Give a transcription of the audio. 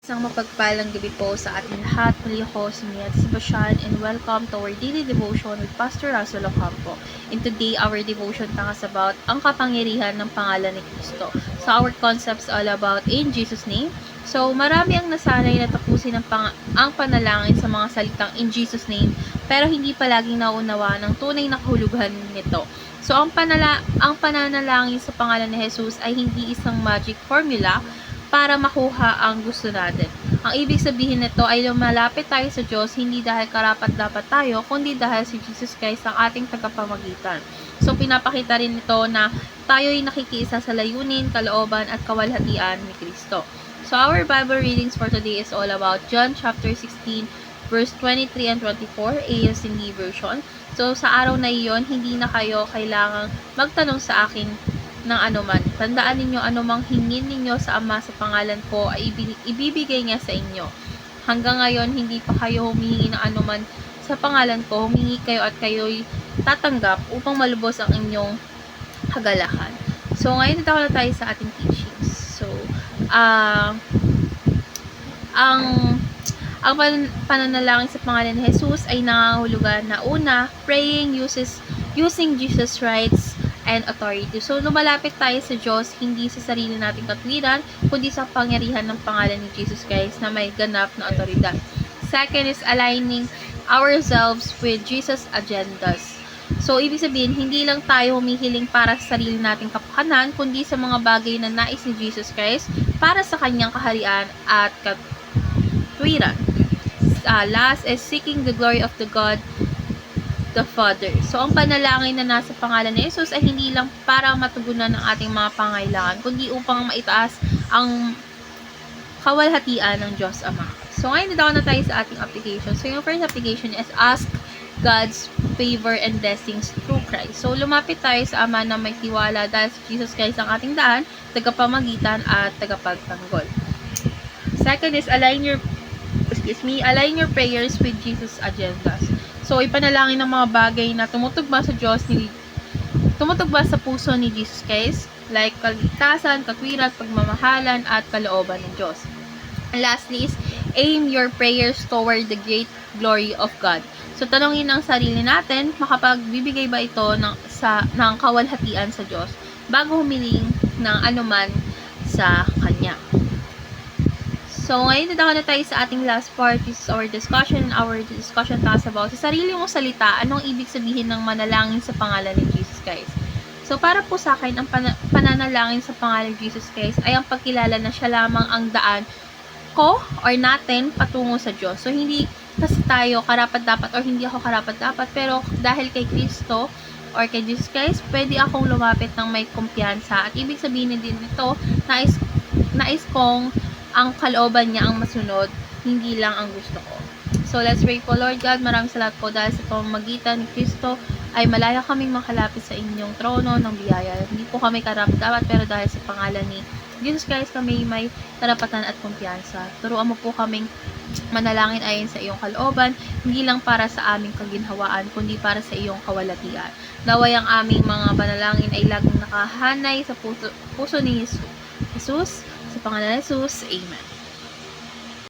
Isang mapagpalang gabi po sa ating lahat. Muli ako si Mia Sebastian and welcome to our daily devotion with Pastor Russell Ocampo. And today, our devotion talks about ang kapangyarihan ng pangalan ni Kristo. So, our concept's all about in Jesus' name. So, marami ang nasanay na tapusin ang panalangin sa mga salitang in Jesus' name, pero hindi palaging nauunawaan ang tunay na kahulugan nito. So, ang pananalangin sa pangalan ni Jesus ay hindi isang magic formula para makuha ang gusto natin. Ang ibig sabihin nito ay lumalapit tayo sa Diyos hindi dahil karapat-dapat tayo, kundi dahil si Jesus Christ ang ating tagapamagitan. So, pinapakita rin nito na tayo ay nakikiisa sa layunin, kalooban at kawalhatian ni Kristo. So, our Bible readings for today is all about John chapter 16, verse 23 and 24, ASND version. So, sa araw na iyon, hindi na kayo kailangang magtanong sa akin ng anuman. Tandaan ninyo anumang hingin ninyo sa Ama sa pangalan ko ay ibibigay niya sa inyo. Hanggang ngayon, hindi pa kayo humihingi ng anuman sa pangalan ko. Humingi kayo at kayo'y tatanggap upang malubos ang inyong kagalakan. So, ngayon na tayo sa ating teachings. So, ang pananalangin sa pangalan ni Jesus ay nangangahulugan na una, praying using Jesus' rights and authority. So, lumalapit tayo sa Diyos, hindi sa sarili nating katwiran, kundi sa pangyarihan ng pangalan ni Jesus Christ na may ganap na otoridad. Second is aligning ourselves with Jesus' agendas. So, ibig sabihin, hindi lang tayo humihiling para sa sarili nating kapakanan, kundi sa mga bagay na nais ni Jesus Christ para sa kanyang kaharian at katwiran. Last is seeking the glory of the God the Father. So, ang panalangin na nasa pangalan ni Jesus ay hindi lang para matugunan ang ating mga pangailangan, kundi upang maitaas ang kawalhatian ng Diyos Ama. So, ngayon na tayo sa ating application. So, yung first application is ask God's favor and blessings through Christ. So, lumapit tayo sa Ama na may tiwala dahil si Jesus Christ ang ating daan, tagapamagitan at tagapagtanggol. Second is align your prayers with Jesus' agendas. So, ipanalangin ng mga bagay na tumutugma sa puso ni Jesus Christ, like kaligtasan, katwiran, pagmamahalan, at kalooban ng Diyos. And lastly is, aim your prayers toward the great glory of God. So, tanongin ang sarili natin, makapagbibigay ba ito ng kawalhatian sa Diyos bago humiling ng anuman sa Kanya. So, ngayon na tayo sa ating last part. This is our discussion. Our discussion talks about sa sarili mong salita, anong ibig sabihin ng manalangin sa pangalan ni Jesus Christ. So, para po sa akin, ang pananalangin sa pangalan ni Jesus Christ ay ang pagkilala na siya lamang ang daan ko or natin patungo sa Diyos. So, hindi kasi tayo karapat-dapat or hindi ako karapat-dapat, pero dahil kay Kristo or kay Jesus Christ, pwede akong lumapit ng may kumpiyansa. At ibig sabihin din nito, nais kong ang kalooban niya ang masunod, hindi lang ang gusto ko. So, let's pray po. Lord God, maraming salamat po dahil sa pamamagitan ni Kristo ay malaya kaming makalapit sa inyong trono ng biyaya. Hindi po kami karapat-dapat, pero dahil sa pangalan ni Jesus Christ kami may karapatan at kumpiyansa. Turuan mo po kaming manalangin ayon sa iyong kalooban, hindi lang para sa aming kaginhawaan, kundi para sa iyong kawalhatian. Naway ang aming mga panalangin ay laging nakahanay sa puso ni Jesus. Sa pangalan ni Jesus, Amen.